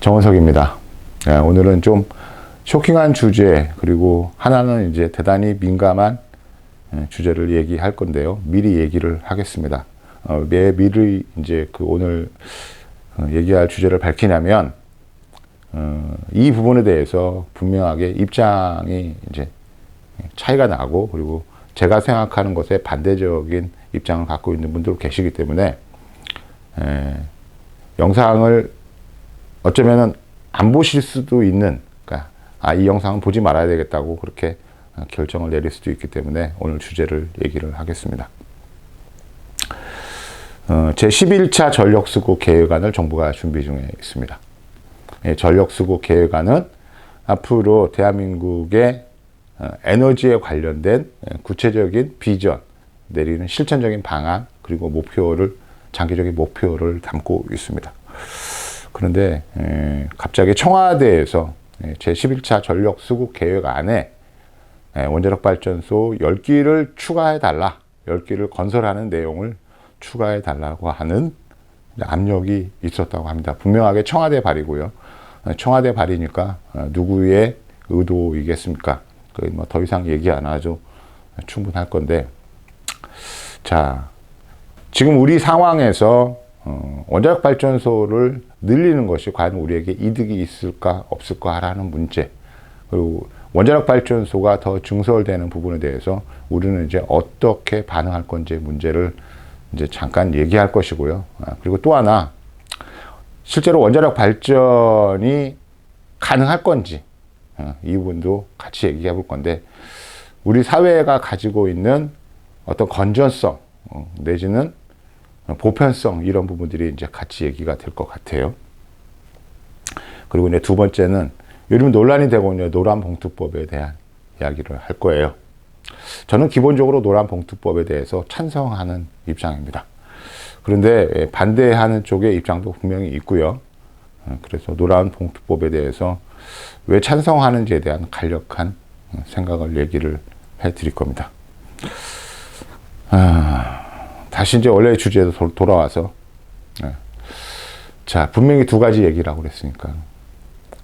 정원석입니다. 오늘은 좀 쇼킹한 주제, 그리고 하나는 이제 대단히 민감한 주제를 얘기할 건데요. 미리 얘기를 하겠습니다. 왜 미리 이제 오늘 얘기할 주제를 밝히냐면, 이 부분에 대해서 분명하게 입장이 이제 차이가 나고, 그리고 제가 생각하는 것에 반대적인 입장을 갖고 있는 분들 계시기 때문에, 영상을 어쩌면은 안 보실 수도 있는, 그러니까 이 영상은 보지 말아야 되겠다고 그렇게 결정을 내릴 수도 있기 때문에 오늘 주제를 얘기를 하겠습니다. 제 11차 전력수급 계획안을 정부가 준비 중에 있습니다. 전력수급 계획안은 앞으로 대한민국의 에너지에 관련된 구체적인 비전 내리는 실천적인 방안, 그리고 목표를, 장기적인 목표를 담고 있습니다. 그런데 갑자기 청와대에서 제 11차 전력수급 계획안에 원자력 발전소 10기를 추가해달라, 10기를 건설하는 내용을 추가해달라고 하는 압력이 있었다고 합니다. 분명하게 청와대 발이고요. 청와대 발이니까 누구의 의도이겠습니까? 뭐 더 이상 얘기 안 하죠. 충분할 건데, 자, 지금 우리 상황에서 원자력 발전소를 늘리는 것이 과연 우리에게 이득이 있을까 없을까 하는 문제, 그리고 원자력 발전소가 더 증설되는 부분에 대해서 우리는 이제 어떻게 반응할 건지 문제를 이제 잠깐 얘기할 것이고요. 그리고 또 하나, 실제로 원자력 발전이 가능할 건지, 이 부분도 같이 얘기해 볼 건데, 우리 사회가 가지고 있는 어떤 건전성, 내지는 보편성, 이런 부분들이 이제 같이 얘기가 될 것 같아요. 그리고 이제 두 번째는 요즘 논란이 되고 있는 노란봉투법에 대한 이야기를 할 거예요. 저는 기본적으로 노란봉투법에 대해서 찬성하는 입장입니다. 그런데 반대하는 쪽의 입장도 분명히 있고요. 그래서 노란봉투법에 대해서 왜 찬성하는지에 대한 간략한 생각을 얘기를 해 드릴 겁니다. 다시 이제 원래의 주제로 돌아와서, 자, 분명히 두 가지 얘기를 하고 그랬으니까,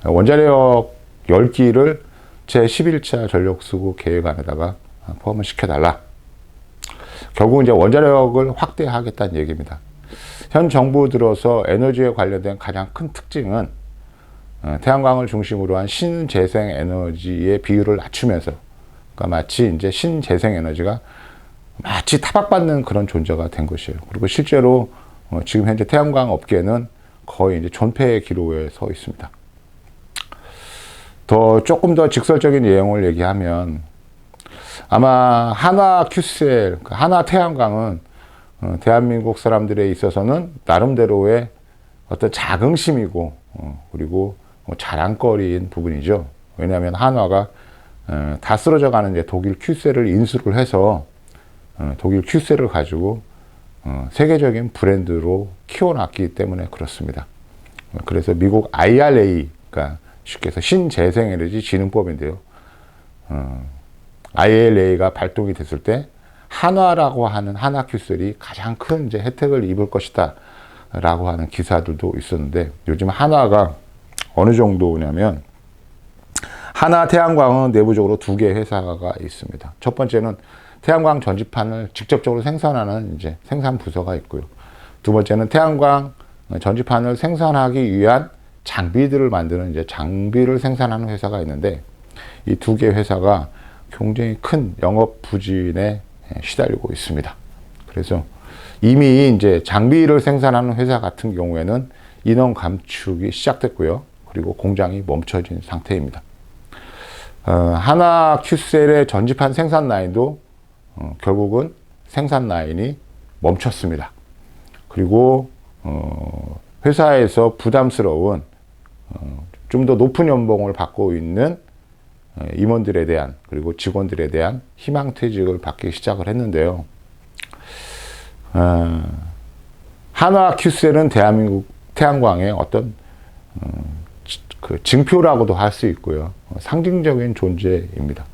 원자력 10기를 제 11차 전력수급 계획안에다가 포함을 시켜달라. 결국 이제 원자력을 확대하겠다는 얘기입니다. 현 정부 들어서 에너지에 관련된 가장 큰 특징은 태양광을 중심으로 한 신재생 에너지의 비율을 낮추면서, 그러니까 마치 이제 신재생 에너지가 마치 타박받는 그런 존재가 된 것이에요. 그리고 실제로 지금 현재 태양광 업계는 거의 이제 존폐의 기로에 서 있습니다. 조금 더 직설적인 내용을 얘기하면, 아마 한화 QCL, 한화 태양광은 대한민국 사람들에 있어서는 나름대로의 어떤 자긍심이고, 그리고 자랑거리인 부분이죠. 왜냐하면 한화가 다 쓰러져 가는 이제 독일 QCL을 인수를 해서 독일 QCL을 가지고 세계적인 브랜드로 키워놨기 때문에 그렇습니다. 그래서 미국 IRA가 쉽게 해서 신재생에너지 진흥법인데요. IRA가 발동이 됐을 때 한화라고 하는 한화 QCL이 가장 큰 이제 혜택을 입을 것이다 라고 하는 기사들도 있었는데, 요즘 한화가 어느 정도냐면, 한화 태양광은 내부적으로 두 개의 회사가 있습니다. 첫 번째는 태양광 전지판을 직접적으로 생산하는 이제 생산 부서가 있고요. 두 번째는 태양광 전지판을 생산하기 위한 장비들을 만드는 이제 장비를 생산하는 회사가 있는데, 이 두 개 회사가 굉장히 큰 영업 부진에 시달리고 있습니다. 그래서 이미 이제 장비를 생산하는 회사 같은 경우에는 인원 감축이 시작됐고요. 그리고 공장이 멈춰진 상태입니다. 한화 QCL의 전지판 생산 라인도 결국은 생산 라인이 멈췄습니다. 그리고 회사에서 부담스러운 좀 더 높은 연봉을 받고 있는 임원들에 대한, 그리고 직원들에 대한 희망퇴직을 받기 시작을 했는데요. 한화 QCL은 대한민국 태양광의 어떤 그 징표라고도 할 수 있고요. 상징적인 존재입니다.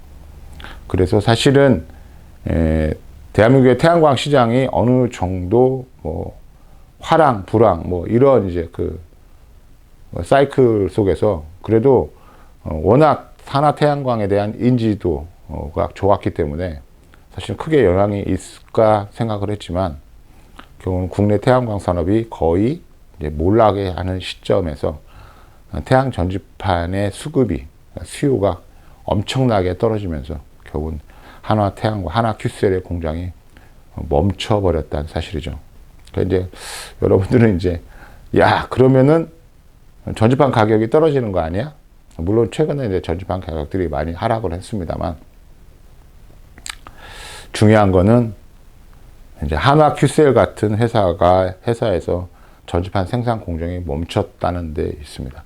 그래서 사실은 대한민국의 태양광 시장이 어느 정도 뭐 화랑, 불황, 뭐 이런 이제 사이클 속에서 그래도 워낙 산하 태양광에 대한 인지도가 좋았기 때문에 사실 크게 영향이 있을까 생각을 했지만 결국은 국내 태양광 산업이 거의 이제 몰락해 하는 시점에서 태양 전지판의 수급이 수요가 엄청나게 떨어지면서 결국은 한화 태양광, 한화 QCL의 공장이 멈춰버렸다는 사실이죠. 그러니까 이제 여러분들은 이제 야 그러면은 전지판 가격이 떨어지는 거 아니야? 물론 최근에 이제 전지판 가격들이 많이 하락을 했습니다만 중요한 거는 이제 한화 QCL 같은 회사에서 전지판 생산 공정이 멈췄다는 데 있습니다.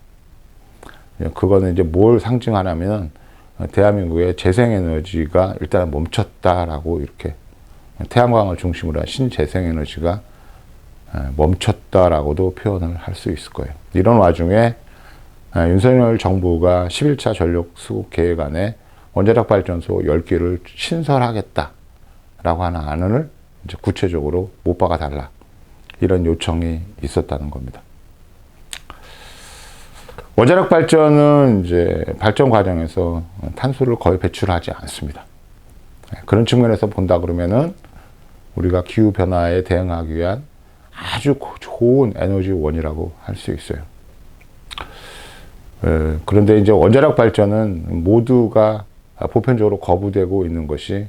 그거는 이제 뭘 상징하냐면 대한민국의 재생에너지가 일단 멈췄다라고 이렇게 태양광을 중심으로 한 신재생에너지가 멈췄다라고도 표현을 할 수 있을 거예요. 이런 와중에 윤석열 정부가 11차 전력수급 계획안에 원자력 발전소 10기를 신설하겠다라고 하는 안을 이제 구체적으로 못 박아 달라. 이런 요청이 있었다는 겁니다. 원자력 발전은 이제 발전 과정에서 탄소를 거의 배출하지 않습니다. 그런 측면에서 본다 그러면은 우리가 기후 변화에 대응하기 위한 아주 좋은 에너지원이라고 할 수 있어요. 그런데 이제 원자력 발전은 모두가 보편적으로 거부되고 있는 것이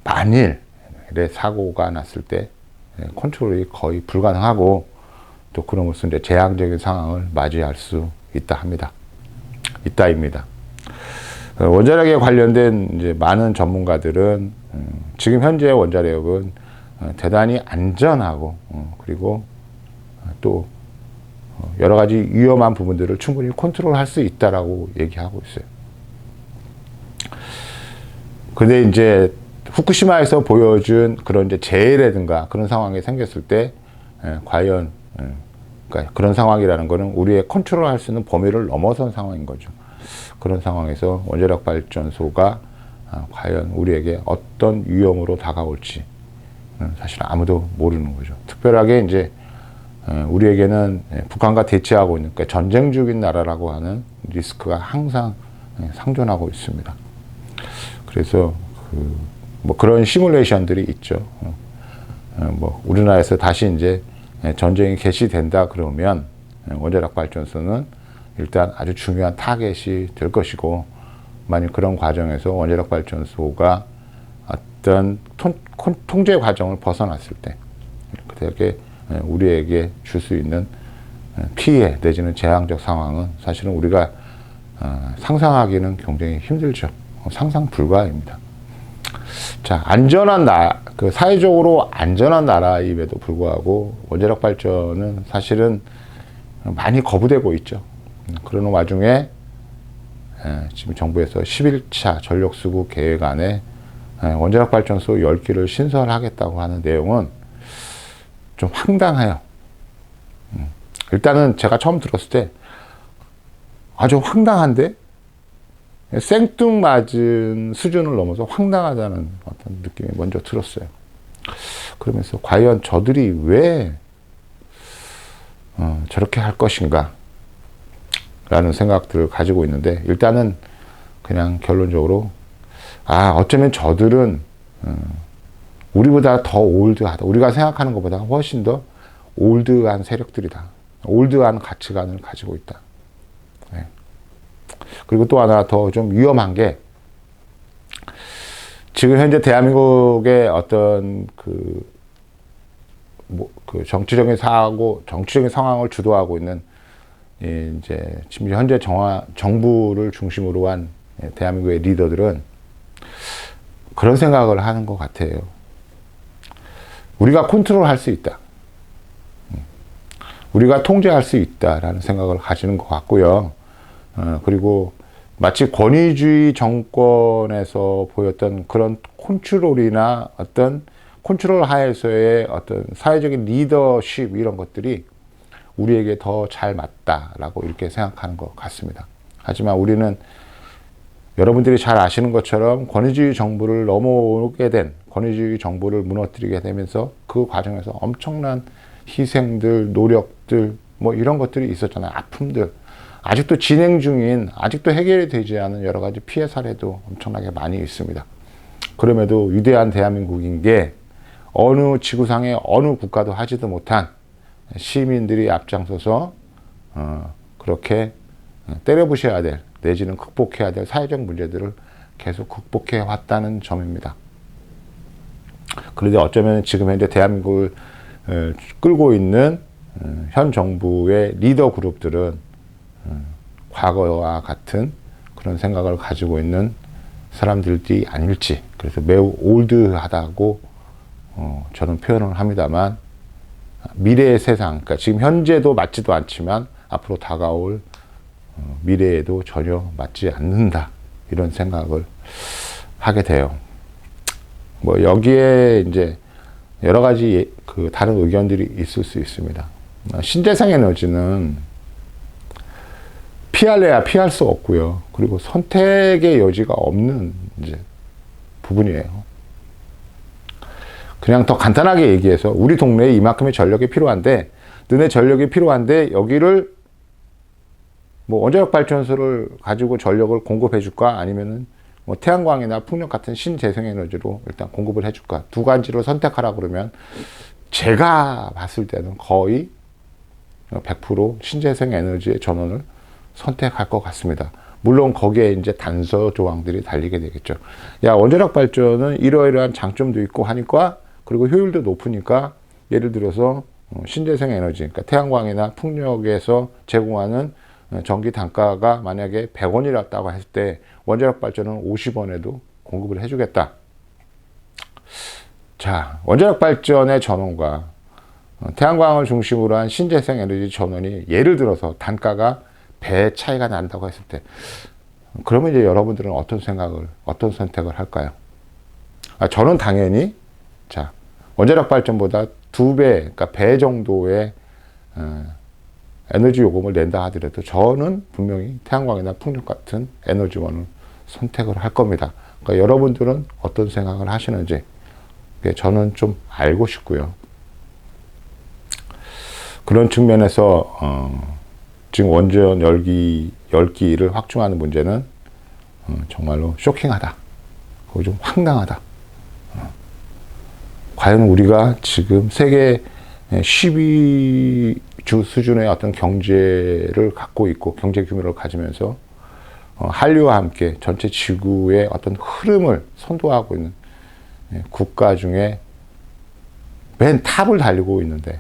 만일의 사고가 났을 때 컨트롤이 거의 불가능하고 또 그런 것은 이제 재앙적인 상황을 맞이할 수 있다 합니다. 있다입니다. 원자력에 관련된 이제 많은 전문가들은 지금 현재 원자력은 대단히 안전하고 그리고 또 여러 가지 위험한 부분들을 충분히 컨트롤할 수 있다라고 얘기하고 있어요. 근데 이제 후쿠시마에서 보여준 그런 이제 재해라든가 그런 상황이 생겼을 때 과연 그러니까 그런 상황이라는 거는 우리의 컨트롤할 수 있는 범위를 넘어선 상황인 거죠. 그런 상황에서 원자력 발전소가 과연 우리에게 어떤 위험으로 다가올지 사실 아무도 모르는 거죠. 특별하게 이제 우리에게는 북한과 대치하고 있는 그러니까 전쟁 중인 나라라고 하는 리스크가 항상 상존하고 있습니다. 그래서 뭐 그런 시뮬레이션들이 있죠. 뭐 우리나라에서 다시 이제 전쟁이 개시된다 그러면 원자력 발전소는 일단 아주 중요한 타겟이 될 것이고 만약 그런 과정에서 원자력 발전소가 어떤 통제 과정을 벗어났을 때 그렇게 우리에게 줄 수 있는 피해 내지는 재앙적 상황은 사실은 우리가 상상하기는 굉장히 힘들죠. 상상 불가입니다. 자, 안전한 사회적으로 안전한 나라임에도 불구하고 원자력 발전은 사실은 많이 거부되고 있죠. 그러는 와중에 지금 정부에서 11차 전력수급 계획안에 원자력 발전소 10기를 신설하겠다고 하는 내용은 좀 황당해요. 일단은 제가 처음 들었을 때 아주 황당한데 생뚱맞은 수준을 넘어서 황당하다는 어떤 느낌이 먼저 들었어요. 그러면서 과연 저들이 왜 저렇게 할 것인가 라는 생각들을 가지고 있는데 일단은 그냥 결론적으로 어쩌면 저들은 우리보다 더 올드하다. 우리가 생각하는 것보다 훨씬 더 올드한 세력들이다. 올드한 가치관을 가지고 있다. 네. 그리고 또 하나 더 좀 위험한 게 지금 현재 대한민국의 어떤 그 정치적인 상황을 주도하고 있는 이제 지금 현재 정부를 중심으로 한 대한민국의 리더들은 그런 생각을 하는 것 같아요. 우리가 컨트롤할 수 있다. 우리가 통제할 수 있다라는 생각을 가지는 것 같고요. 그리고 마치 권위주의 정권에서 보였던 그런 컨트롤이나 어떤 컨트롤 하에서의 어떤 사회적인 리더십 이런 것들이 우리에게 더 잘 맞다라고 이렇게 생각하는 것 같습니다. 하지만 우리는 여러분들이 잘 아시는 것처럼 권위주의 정부를 넘어오게 된 권위주의 정부를 무너뜨리게 되면서 그 과정에서 엄청난 희생들, 노력들, 뭐 이런 것들이 있었잖아요. 아픔들. 아직도 진행 중인, 아직도 해결이 되지 않은 여러 가지 피해 사례도 엄청나게 많이 있습니다. 그럼에도 위대한 대한민국인 게 어느 지구상의 어느 국가도 하지도 못한 시민들이 앞장서서 그렇게 때려부셔야 될, 내지는 극복해야 될 사회적 문제들을 계속 극복해 왔다는 점입니다. 그런데 어쩌면 지금 현재 대한민국을 끌고 있는 현 정부의 리더 그룹들은 과거와 같은 그런 생각을 가지고 있는 사람들이 아닐지, 그래서 매우 올드하다고 저는 표현을 합니다만, 미래의 세상, 그러니까 지금 현재도 맞지도 않지만 앞으로 다가올 미래에도 전혀 맞지 않는다, 이런 생각을 하게 돼요. 뭐 여기에 이제 여러 가지 그 다른 의견들이 있을 수 있습니다. 신재생 에너지는 피할래야 피할 수 없고요. 그리고 선택의 여지가 없는 이제 부분이에요. 그냥 더 간단하게 얘기해서 우리 동네에 이만큼의 전력이 필요한데, 너네 전력이 필요한데 여기를 뭐 원자력 발전소를 가지고 전력을 공급해 줄까, 아니면은 뭐 태양광이나 풍력 같은 신재생 에너지로 일단 공급을 해 줄까, 두 가지를 선택하라 그러면 제가 봤을 때는 거의 100% 신재생 에너지의 전원을 선택할 것 같습니다. 물론 거기에 이제 단서 조항들이 달리게 되겠죠. 야, 원자력 발전은 이러이러한 장점도 있고 하니까, 그리고 효율도 높으니까, 예를 들어서 신재생 에너지, 그러니까 태양광이나 풍력에서 제공하는 전기 단가가 만약에 100원이랐다고 했을 때 원자력 발전은 50원에도 공급을 해주겠다. 자, 원자력 발전의 전원과 태양광을 중심으로 한 신재생 에너지 전원이 예를 들어서 단가가 배 차이가 난다고 했을 때, 그러면 이제 여러분들은 어떤 선택을 할까요? 저는 당연히, 자, 원자력 발전보다 2배, 그러니까 배 정도의 에너지 요금을 낸다 하더라도 저는 분명히 태양광이나 풍력 같은 에너지원을 선택을 할 겁니다. 그러니까 여러분들은 어떤 생각을 하시는지 저는 좀 알고 싶고요. 그런 측면에서 지금 원전 열기를 확충하는 문제는 정말로 쇼킹하다. 그리고 좀 황당하다. 과연 우리가 지금 세계 12주 수준의 어떤 경제를 갖고 있고, 경제 규모를 가지면서 한류와 함께 전체 지구의 어떤 흐름을 선도하고 있는 국가 중에 맨 탑을 달리고 있는데,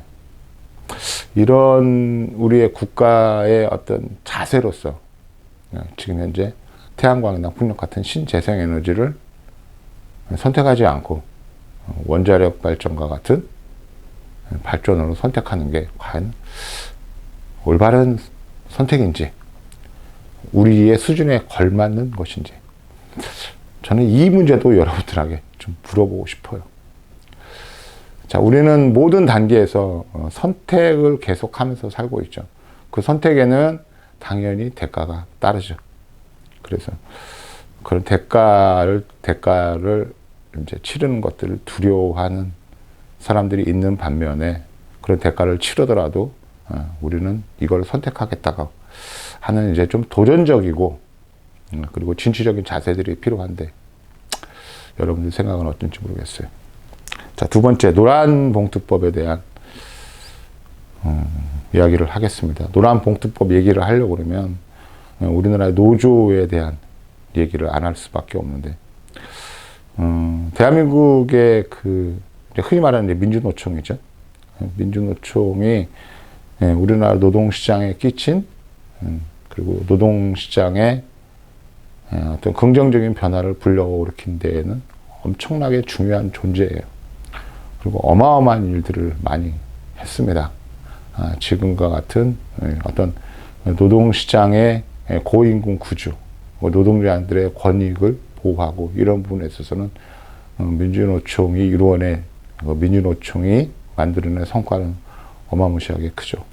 이런 우리의 국가의 어떤 자세로서 지금 현재 태양광이나 풍력 같은 신재생 에너지를 선택하지 않고 원자력 발전과 같은 발전으로 선택하는 게 과연 올바른 선택인지, 우리의 수준에 걸맞는 것인지, 저는 이 문제도 여러분들에게 좀 물어보고 싶어요. 자, 우리는 모든 단계에서 선택을 계속하면서 살고 있죠. 그 선택에는 당연히 대가가 따르죠. 그래서 그런 대가를 이제 치르는 것들을 두려워하는 사람들이 있는 반면에, 그런 대가를 치르더라도 우리는 이걸 선택하겠다고 하는 이제 좀 도전적이고 그리고 진취적인 자세들이 필요한데, 여러분들 생각은 어떤지 모르겠어요. 자, 두 번째, 노란봉투법에 대한 이야기를 하겠습니다. 노란봉투법 얘기를 하려고 그러면 우리나라의 노조에 대한 얘기를 안 할 수밖에 없는데, 대한민국의 그 흔히 말하는 민주노총이죠. 민주노총이 우리나라 노동시장에 끼친, 그리고 노동시장에 어떤 긍정적인 변화를 불러일으킨 데에는 엄청나게 중요한 존재예요. 그리고 어마어마한 일들을 많이 했습니다. 지금과 같은 어떤 노동시장의 고임금 구조, 노동자들의 권익을 보호하고, 이런 부분에 있어서는 민주노총이 이루어낸, 민주노총이 만들어낸 성과는 어마무시하게 크죠.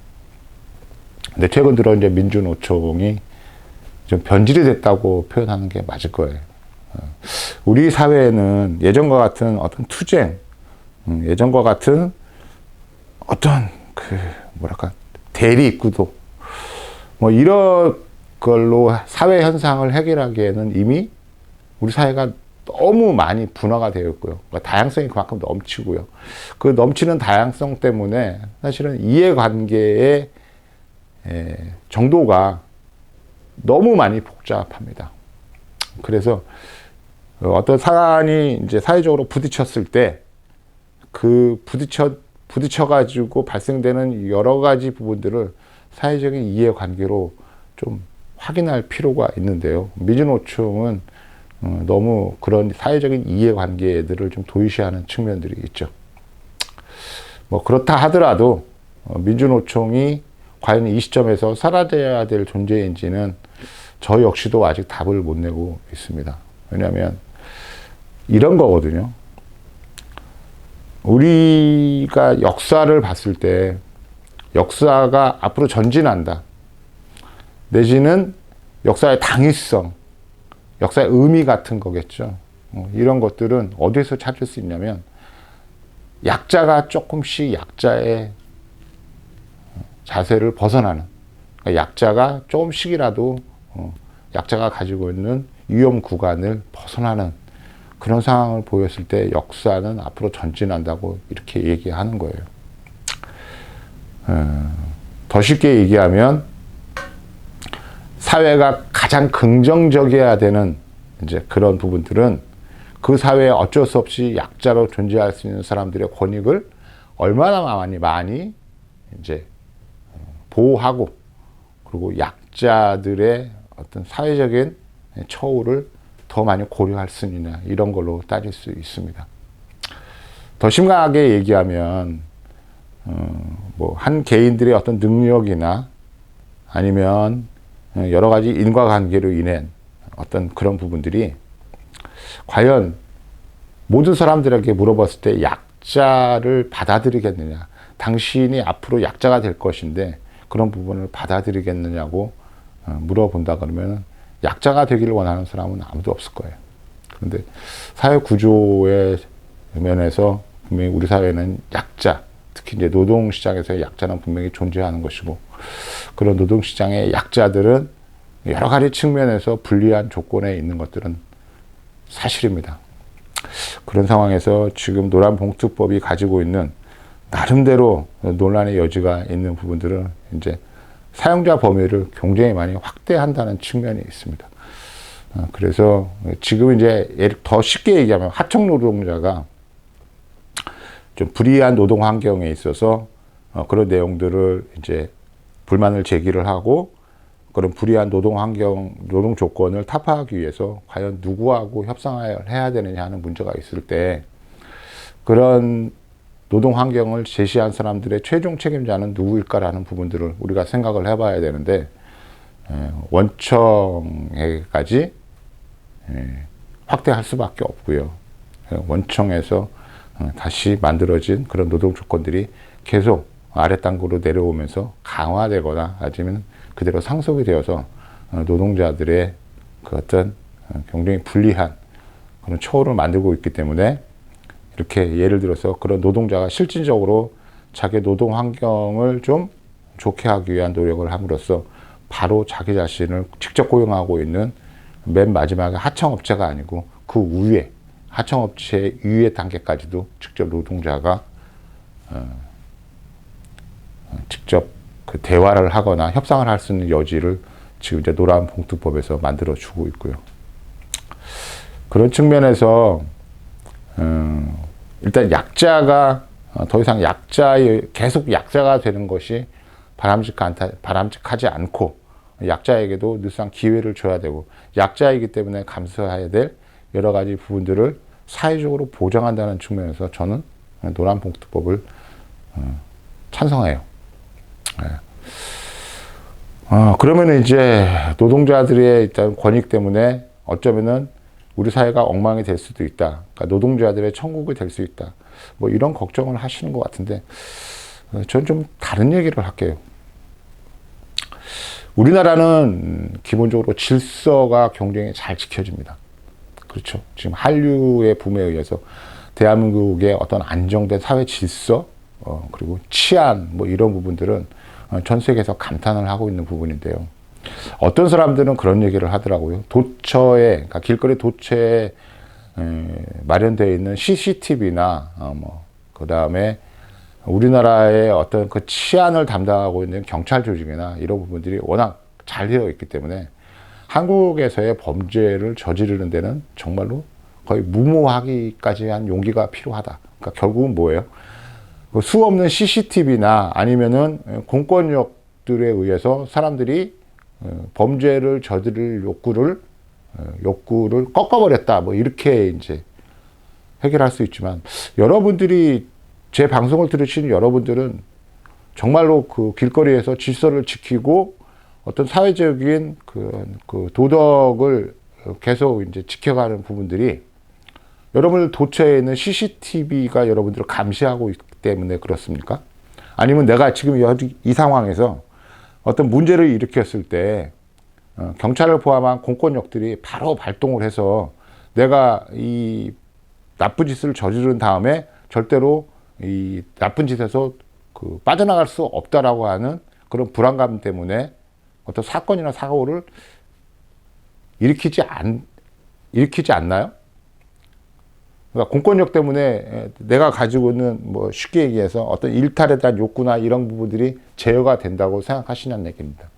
근데 최근 들어 이제 민주노총이 좀 변질이 됐다고 표현하는 게 맞을 거예요. 우리 사회에는 예전과 같은 어떤 투쟁, 예전과 같은 어떤 대리 구도, 뭐 이런 걸로 사회 현상을 해결하기에는 이미 우리 사회가 너무 많이 분화가 되어 있고요. 그러니까 다양성이 그만큼 넘치고요. 그 넘치는 다양성 때문에 사실은 이해관계의 정도가 너무 많이 복잡합니다. 그래서 어떤 사안이 이제 사회적으로 부딪혔을 때 그 부딪혀가지고 발생되는 여러 가지 부분들을 사회적인 이해관계로 좀 확인할 필요가 있는데요. 민주노총은 너무 그런 사회적인 이해관계들을 좀 도외시하는 측면들이 있죠. 뭐 그렇다 하더라도 민주노총이 과연 이 시점에서 사라져야 될 존재인지는 저 역시도 아직 답을 못 내고 있습니다. 왜냐하면 이런 거거든요. 우리가 역사를 봤을 때 역사가 앞으로 전진한다. 내지는 역사의 당위성, 역사의 의미 같은 거겠죠. 이런 것들은 어디에서 찾을 수 있냐면 약자가 조금씩 약자의 자세를 벗어나는, 그러니까 약자가 조금씩이라도 약자가 가지고 있는 위험 구간을 벗어나는 그런 상황을 보였을 때 역사는 앞으로 전진한다고 이렇게 얘기하는 거예요. 더 쉽게 얘기하면 사회가 가장 긍정적이어야 되는 이제 그런 부분들은 그 사회에 어쩔 수 없이 약자로 존재할 수 있는 사람들의 권익을 얼마나 많이 이제 보호하고, 그리고 약자들의 어떤 사회적인 처우를 더 많이 고려할 수 있느냐, 이런 걸로 따질 수 있습니다. 더 심각하게 얘기하면 뭐 한 개인들의 어떤 능력이나 아니면 여러 가지 인과관계로 인한 어떤 그런 부분들이 과연 모든 사람들에게 물어봤을 때 약자를 받아들이겠느냐, 당신이 앞으로 약자가 될 것인데 그런 부분을 받아들이겠느냐고 물어본다 그러면 약자가 되기를 원하는 사람은 아무도 없을 거예요. 그런데 사회 구조의 면에서 분명히 우리 사회는 약자, 특히 이제 노동시장에서의 약자는 분명히 존재하는 것이고, 그런 노동시장의 약자들은 여러 가지 측면에서 불리한 조건에 있는 것들은 사실입니다. 그런 상황에서 지금 노란봉투법이 가지고 있는 나름대로 논란의 여지가 있는 부분들은 이제 사용자 범위를 굉장히 많이 확대한다는 측면이 있습니다. 그래서 지금 이제 더 쉽게 얘기하면 하청 노동자가 좀 불이한 노동 환경에 있어서 그런 내용들을 이제 불만을 제기를 하고, 그런 불이한 노동 환경, 노동 조건을 타파하기 위해서 과연 누구하고 협상을 해야 되느냐 하는 문제가 있을 때 그런 노동 환경을 제시한 사람들의 최종 책임자는 누구일까라는 부분들을 우리가 생각을 해봐야 되는데, 원청에까지 확대할 수밖에 없고요. 원청에서 다시 만들어진 그런 노동 조건들이 계속 아랫단계로 내려오면서 강화되거나 아니면 그대로 상속이 되어서 노동자들의 그 어떤 굉장히 불리한 그런 처우를 만들고 있기 때문에, 이렇게 예를 들어서 그런 노동자가 실질적으로 자기 노동 환경을 좀 좋게 하기 위한 노력을 함으로써 바로 자기 자신을 직접 고용하고 있는 맨 마지막에 하청업체가 아니고 그 위에 하청업체 위의 단계까지도 직접 노동자가 직접 그 대화를 하거나 협상을 할 수 있는 여지를 지금 이제 노란봉투법에서 만들어주고 있고요. 그런 측면에서 일단 약자가 더 이상 계속 약자가 되는 것이 바람직하지 않고, 약자에게도 늘상 기회를 줘야 되고, 약자이기 때문에 감수해야 될 여러 가지 부분들을 사회적으로 보장한다는 측면에서 저는 노란봉투법을 찬성해요. 그러면 이제 노동자들의 일단 권익 때문에 어쩌면은 우리 사회가 엉망이 될 수도 있다. 그러니까 노동자들의 천국이 될 수 있다. 뭐 이런 걱정을 하시는 것 같은데, 전 좀 다른 얘기를 할게요. 우리나라는 기본적으로 질서가 굉장히 잘 지켜집니다. 그렇죠. 지금 한류의 붐에 의해서 대한민국의 어떤 안정된 사회 질서, 그리고 치안, 뭐 이런 부분들은 전 세계에서 감탄을 하고 있는 부분인데요. 어떤 사람들은 그런 얘기를 하더라고요. 도처에, 그러니까 길거리 도처에 마련되어 있는 CCTV나 그 다음에 우리나라의 어떤 그 치안을 담당하고 있는 경찰 조직이나 이런 부분들이 워낙 잘 되어 있기 때문에 한국에서의 범죄를 저지르는 데는 정말로 거의 무모하기까지 한 용기가 필요하다. 그러니까 결국은 뭐예요? 수 없는 CCTV나 아니면은 공권력들에 의해서 사람들이 범죄를 저지를 욕구를 꺾어버렸다. 뭐 이렇게 이제 해결할 수 있지만, 여러분들이 제 방송을 들으시는 여러분들은 정말로 그 길거리에서 질서를 지키고 어떤 사회적인 그 도덕을 계속 이제 지켜가는 부분들이 여러분들 도처에 있는 CCTV가 여러분들을 감시하고 있기 때문에 그렇습니까? 아니면 내가 지금 이 상황에서 어떤 문제를 일으켰을 때 경찰을 포함한 공권력들이 바로 발동을 해서 내가 이 나쁜 짓을 저지른 다음에 절대로 이 나쁜 짓에서 빠져나갈 수 없다라고 하는 그런 불안감 때문에 어떤 사건이나 사고를 일으키지 않나요? 그러니까 공권력 때문에 내가 가지고 있는 뭐 쉽게 얘기해서 어떤 일탈에 대한 욕구나 이런 부분들이 제어가 된다고 생각하시냐는 얘기입니다.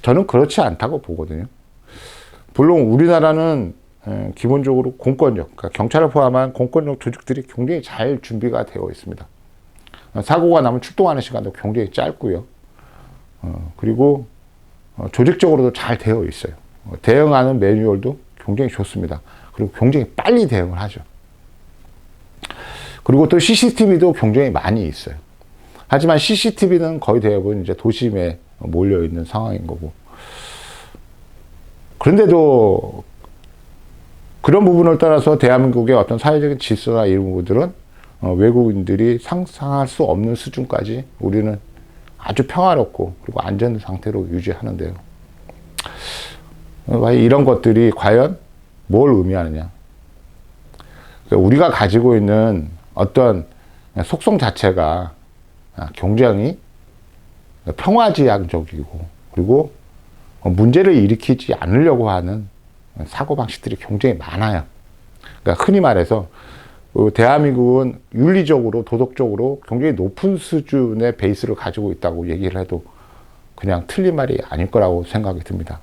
저는 그렇지 않다고 보거든요. 물론 우리나라는 기본적으로 공권력, 그러니까 경찰을 포함한 공권력 조직들이 굉장히 잘 준비가 되어 있습니다. 사고가 나면 출동하는 시간도 굉장히 짧고요. 그리고 조직적으로도 잘 되어 있어요. 대응하는 매뉴얼도 굉장히 좋습니다. 그리고 굉장히 빨리 대응을 하죠. 그리고 또 CCTV도 굉장히 많이 있어요. 하지만 CCTV는 거의 대부분 이제 도심에 몰려 있는 상황인 거고. 그런데도 그런 부분을 따라서 대한민국의 어떤 사회적인 질서나 이런 부분들은 외국인들이 상상할 수 없는 수준까지 우리는 아주 평화롭고 그리고 안전 상태로 유지하는데요. 이런 것들이 과연 뭘 의미하느냐. 그러니까 우리가 가지고 있는 어떤 속성 자체가 굉장히 평화지향적이고 그리고 문제를 일으키지 않으려고 하는 사고방식들이 굉장히 많아요. 그러니까 흔히 말해서 대한민국은 윤리적으로 도덕적으로 굉장히 높은 수준의 베이스를 가지고 있다고 얘기를 해도 그냥 틀린 말이 아닐 거라고 생각이 듭니다.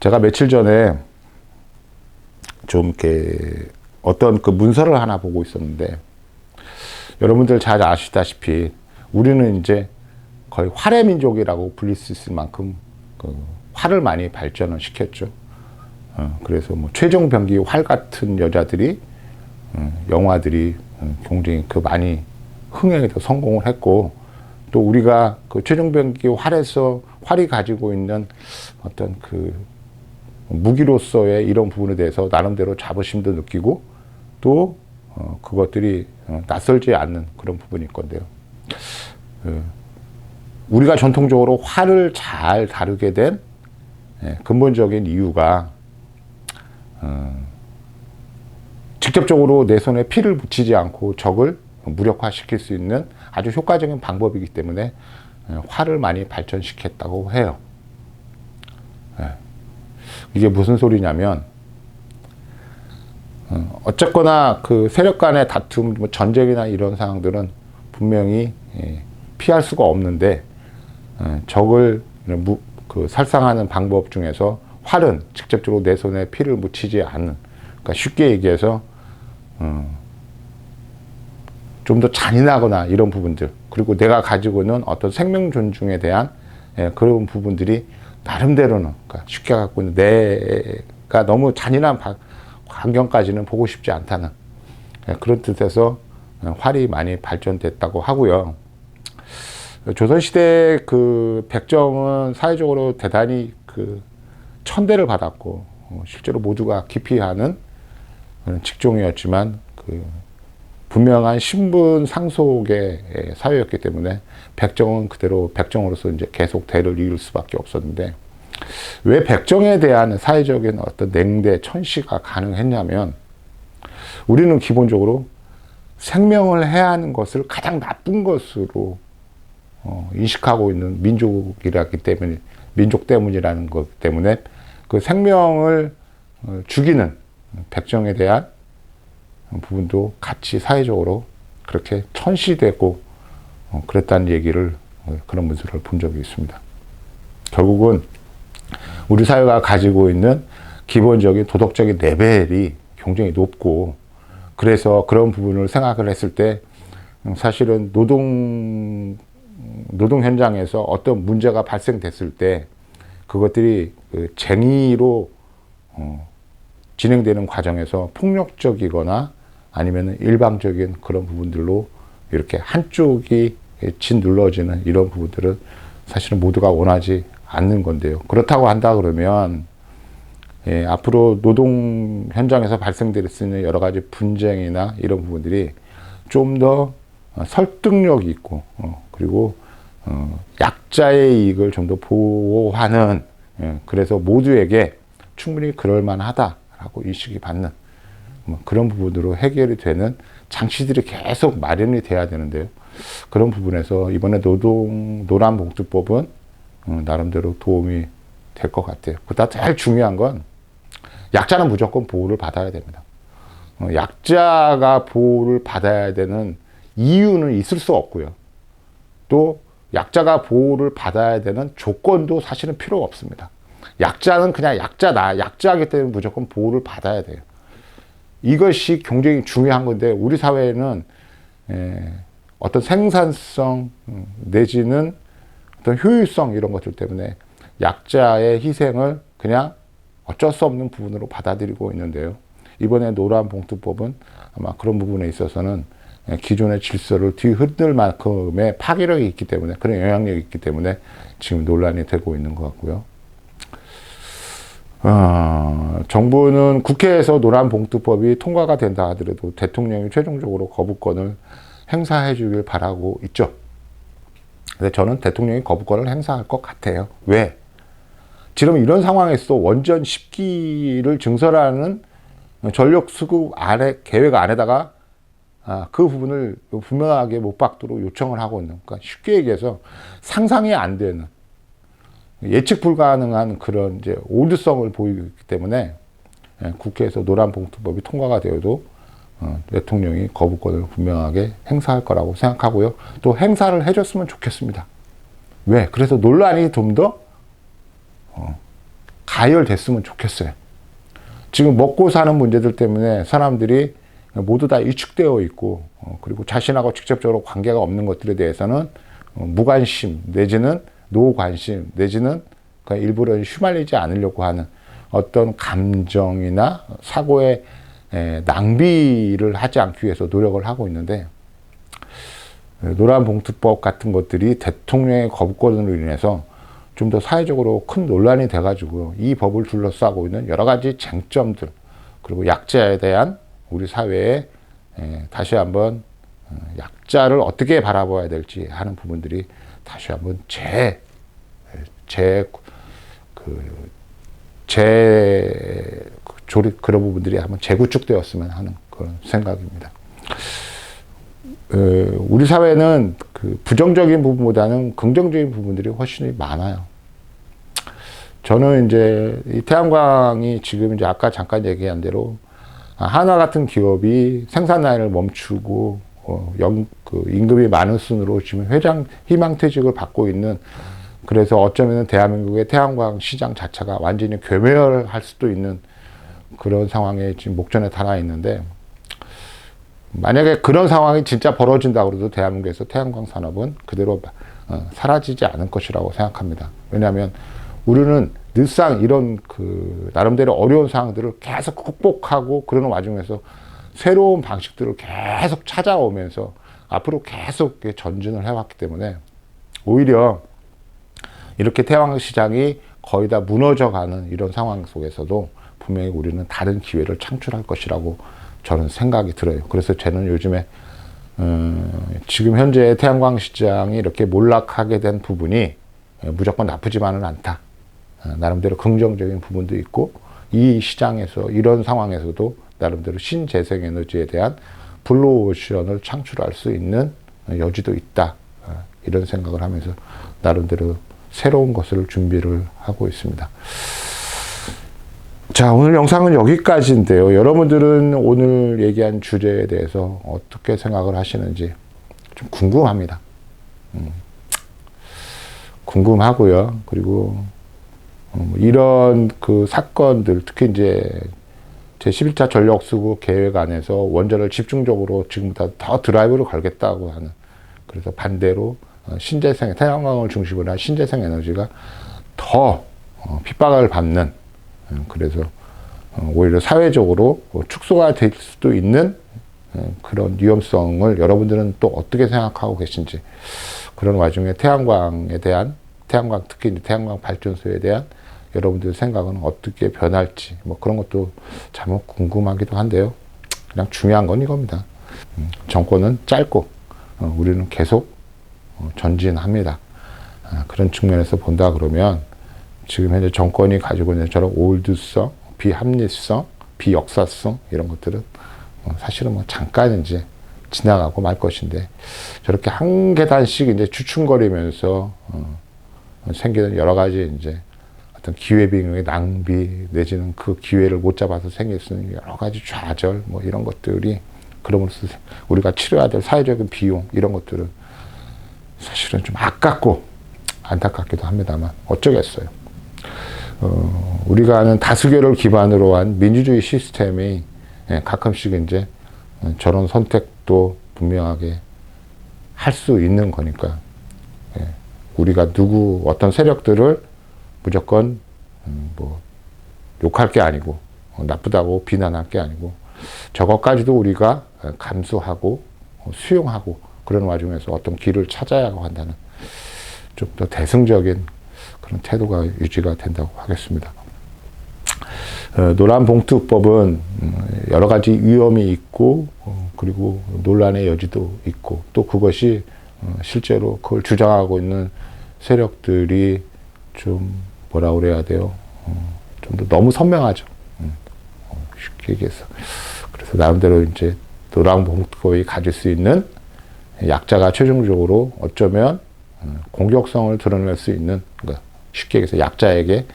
제가 며칠 전에 좀 이렇게 어떤 그 문서를 하나 보고 있었는데, 여러분들 잘 아시다시피 우리는 이제 거의 활의 민족이라고 불릴 수 있을 만큼 그 활을 많이 발전을 시켰죠. 그래서 뭐 최종병기 활 같은 여자들이 영화들이 굉장히 많이 흥행에도 성공을 했고, 또 우리가 그 최종병기 활에서 활이 가지고 있는 어떤 그 무기로서의 이런 부분에 대해서 나름대로 자부심도 느끼고 또 그것들이 낯설지 않는 그런 부분일 건데요. 우리가 전통적으로 활을 잘 다루게 된 근본적인 이유가 직접적으로 내 손에 피를 묻히지 않고 적을 무력화시킬 수 있는 아주 효과적인 방법이기 때문에 활을 많이 발전시켰다고 해요. 이게 무슨 소리냐면, 어쨌거나 그 세력 간의 다툼, 뭐 전쟁이나 이런 상황들은 분명히 피할 수가 없는데, 적을 살상하는 방법 중에서 활은 직접적으로 내 손에 피를 묻히지 않는, 그러니까 쉽게 얘기해서 좀 더 잔인하거나 이런 부분들, 그리고 내가 가지고 있는 어떤 생명 존중에 대한 그런 부분들이 나름대로는, 그러니까 쉽게 갖고 있는 내가 너무 잔인한 환경까지는 보고 싶지 않다는 그런 뜻에서 활이 많이 발전됐다고 하고요. 조선시대 그 백정은 사회적으로 대단히 그 천대를 받았고 실제로 모두가 기피하는 그런 직종이었지만 그 분명한 신분 상속의 사회였기 때문에 백정은 그대로 백정으로서 이제 계속 대를 이을 수밖에 없었는데, 왜 백정에 대한 사회적인 어떤 냉대, 천시가 가능했냐면, 우리는 기본적으로 생명을 해하는 것을 가장 나쁜 것으로 인식하고 있는 민족 때문이라는 것 때문에 그 생명을 죽이는 백정에 대한 부분도 같이 사회적으로 그렇게 천시되고 그랬다는 얘기를 그런 문서를 본 적이 있습니다. 결국은 우리 사회가 가지고 있는 기본적인 도덕적인 레벨이 굉장히 높고, 그래서 그런 부분을 생각을 했을 때 사실은 노동 현장에서 어떤 문제가 발생됐을 때 그것들이 그 쟁의로 진행되는 과정에서 폭력적이거나 아니면 일방적인 그런 부분들로 이렇게 한쪽이 짓눌러지는 이런 부분들은 사실은 모두가 원하지 않는 건데요. 그렇다고 한다 그러면 앞으로 노동 현장에서 발생될 수 있는 여러 가지 분쟁이나 이런 부분들이 좀 더 설득력이 있고 그리고 약자의 이익을 좀 더 보호하는, 그래서 모두에게 충분히 그럴 만하다라고 인식이 받는 그런 부분으로 해결이 되는 장치들이 계속 마련이 돼야 되는데요. 그런 부분에서 이번에 노란봉투법은 나름대로 도움이 될 것 같아요. 그다 제일 중요한 건 약자는 무조건 보호를 받아야 됩니다. 약자가 보호를 받아야 되는 이유는 있을 수 없고요. 또 약자가 보호를 받아야 되는 조건도 사실은 필요 없습니다. 약자는 그냥 약자이기 때문에 무조건 보호를 받아야 돼요. 이것이 굉장히 중요한 건데, 우리 사회에는 어떤 생산성 내지는 어떤 효율성 이런 것들 때문에 약자의 희생을 그냥 어쩔 수 없는 부분으로 받아들이고 있는데요. 이번에 노란봉투법은 아마 그런 부분에 있어서는 기존의 질서를 뒤흔들 만큼의 파괴력이 있기 때문에, 그런 영향력이 있기 때문에 지금 논란이 되고 있는 것 같고요. 정부는 국회에서 노란봉투법이 통과가 된다 하더라도 대통령이 최종적으로 거부권을 행사해 주길 바라고 있죠. 근데 저는 대통령이 거부권을 행사할 것 같아요. 왜? 지금 이런 상황에서 원전 10기를 증설하는 전력 수급 계획 안에다가 그 부분을 분명하게 못 받도록 요청을 하고 있는, 그러니까 쉽게 얘기해서 상상이 안 되는, 예측 불가능한 그런 이제 올드성을 보이기 때문에 국회에서 노란봉투법이 통과가 되어도 대통령이 거부권을 분명하게 행사할 거라고 생각하고요. 또 행사를 해줬으면 좋겠습니다. 왜? 그래서 논란이 좀 더 가열됐으면 좋겠어요. 지금 먹고 사는 문제들 때문에 사람들이 모두 다 위축되어 있고, 그리고 자신하고 직접적으로 관계가 없는 것들에 대해서는 무관심 내지는 노관심 내지는 일부러 휘말리지 않으려고 하는 어떤 감정이나 사고의 낭비를 하지 않기 위해서 노력을 하고 있는데, 노란봉투법 같은 것들이 대통령의 거부권으로 인해서 좀 더 사회적으로 큰 논란이 돼가지고 이 법을 둘러싸고 있는 여러 가지 쟁점들, 그리고 약자에 대한 우리 사회에 다시 한번 약자를 어떻게 바라봐야 될지 하는 부분들이 다시 한번 그런 부분들이 한번 재구축되었으면 하는 그런 생각입니다. 우리 사회는 그 부정적인 부분보다는 긍정적인 부분들이 훨씬 많아요. 저는 이제 이 태양광이 지금 이제 아까 잠깐 얘기한 대로 하나 같은 기업이 생산 라인을 멈추고 임금이 많은 순으로 지금 희망퇴직을 받고 있는, 그래서 어쩌면 대한민국의 태양광 시장 자체가 완전히 괴멸할 수도 있는 그런 상황에 지금 목전에 달아 있는데, 만약에 그런 상황이 진짜 벌어진다고 해도 대한민국에서 태양광 산업은 그대로 사라지지 않을 것이라고 생각합니다. 왜냐하면 우리는 늘상 이런 나름대로 어려운 상황들을 계속 극복하고 그러는 와중에서 새로운 방식들을 계속 찾아오면서 앞으로 계속 전진을 해왔기 때문에 오히려 이렇게 태양광 시장이 거의 다 무너져가는 이런 상황 속에서도 분명히 우리는 다른 기회를 창출할 것이라고 저는 생각이 들어요. 그래서 저는 요즘에 지금 현재 태양광 시장이 이렇게 몰락하게 된 부분이 무조건 나쁘지만은 않다. 나름대로 긍정적인 부분도 있고, 이 시장에서 이런 상황에서도 나름대로 신재생에너지에 대한 블루오션을 창출할 수 있는 여지도 있다. 이런 생각을 하면서 나름대로 새로운 것을 준비를 하고 있습니다. 자, 오늘 영상은 여기까지인데요. 여러분들은 오늘 얘기한 주제에 대해서 어떻게 생각을 하시는지 좀 궁금합니다. 궁금하고요. 그리고 이런 그 사건들, 특히 이제 제11차 전력수급 계획 안에서 원전을 집중적으로 지금보다 더 드라이브를 걸겠다고 하는, 그래서 반대로 신재생, 태양광을 중심으로 한 신재생 에너지가 더 핍박을 받는, 그래서 오히려 사회적으로 축소가 될 수도 있는 그런 위험성을 여러분들은 또 어떻게 생각하고 계신지, 그런 와중에 태양광에 대한, 태양광, 특히 태양광 발전소에 대한 여러분들의 생각은 어떻게 변할지, 뭐 그런 것도 참 궁금하기도 한데요. 그냥 중요한 건 이겁니다. 정권은 짧고 우리는 계속 전진합니다. 그런 측면에서 본다 그러면 지금 현재 정권이 가지고 있는 저런 올드성, 비합리성, 비역사성 이런 것들은 사실은 뭐 잠깐 이제 지나가고 말 것인데, 저렇게 한 계단씩 이제 주춤거리면서 생기는 여러 가지 이제 어떤 기회비용의 낭비, 내지는 그 기회를 못 잡아서 생길 수 있는 여러 가지 좌절, 뭐 이런 것들이, 그러면서 우리가 치러야 될 사회적인 비용, 이런 것들은 사실은 좀 아깝고 안타깝기도 합니다만 어쩌겠어요. 우리가 아는 다수결을 기반으로 한 민주주의 시스템이 가끔씩 이제 저런 선택도 분명하게 할 수 있는 거니까, 우리가 누구 어떤 세력들을 무조건 뭐 욕할 게 아니고, 나쁘다고 비난할 게 아니고, 저것까지도 우리가 감수하고 수용하고, 그런 와중에서 어떤 길을 찾아야 한다는 좀 더 대승적인 그런 태도가 유지가 된다고 하겠습니다. 노란봉투법은 여러 가지 위험이 있고, 그리고 논란의 여지도 있고, 또 그것이 실제로 그걸 주장하고 있는 세력들이 좀 뭐라 그래야 돼요? 좀 더 너무 선명하죠. 쉽게 얘기해서. 그래서 나름대로 이제 노란봉투법이 가질 수 있는 약자가 최종적으로 어쩌면 공격성을 드러낼 수 있는, 그러니까 쉽게 얘기해서 약자에게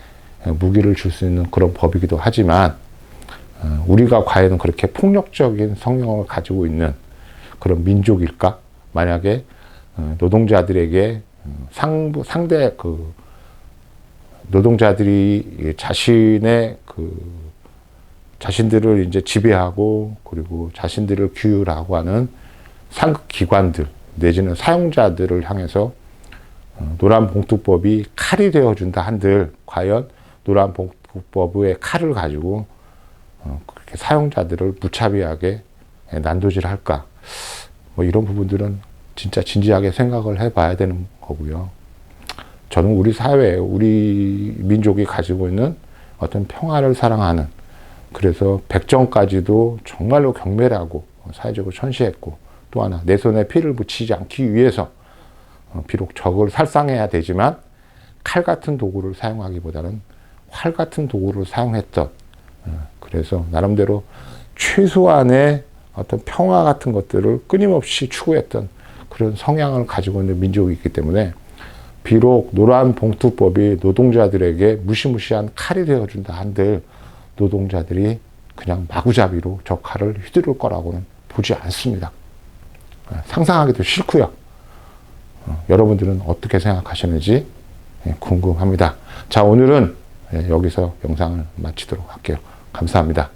무기를 줄 수 있는 그런 법이기도 하지만, 우리가 과연 그렇게 폭력적인 성향을 가지고 있는 그런 민족일까? 만약에 노동자들에게 상대 그 노동자들이 자신들을 이제 지배하고, 그리고 자신들을 규율하고 하는 상급 기관들 내지는 사용자들을 향해서 노란봉투법이 칼이 되어준다 한들, 과연 노란봉투법의 칼을 가지고 그렇게 사용자들을 무차별하게 난도질할까? 뭐 이런 부분들은 진짜 진지하게 생각을 해봐야 되는 거고요. 저는 우리 사회, 우리 민족이 가지고 있는 어떤 평화를 사랑하는, 그래서 백정까지도 정말로 경멸하고 사회적으로 천시했고, 또 하나 내 손에 피를 묻히지 않기 위해서 비록 적을 살상해야 되지만 칼 같은 도구를 사용하기보다는 활 같은 도구를 사용했던, 그래서 나름대로 최소한의 어떤 평화 같은 것들을 끊임없이 추구했던 그런 성향을 가지고 있는 민족이 있기 때문에, 비록 노란봉투법이 노동자들에게 무시무시한 칼이 되어준다 한들 노동자들이 그냥 마구잡이로 저 칼을 휘두를 거라고는 보지 않습니다. 상상하기도 싫고요. 여러분들은 어떻게 생각하시는지 궁금합니다. 자, 오늘은 여기서 영상을 마치도록 할게요. 감사합니다.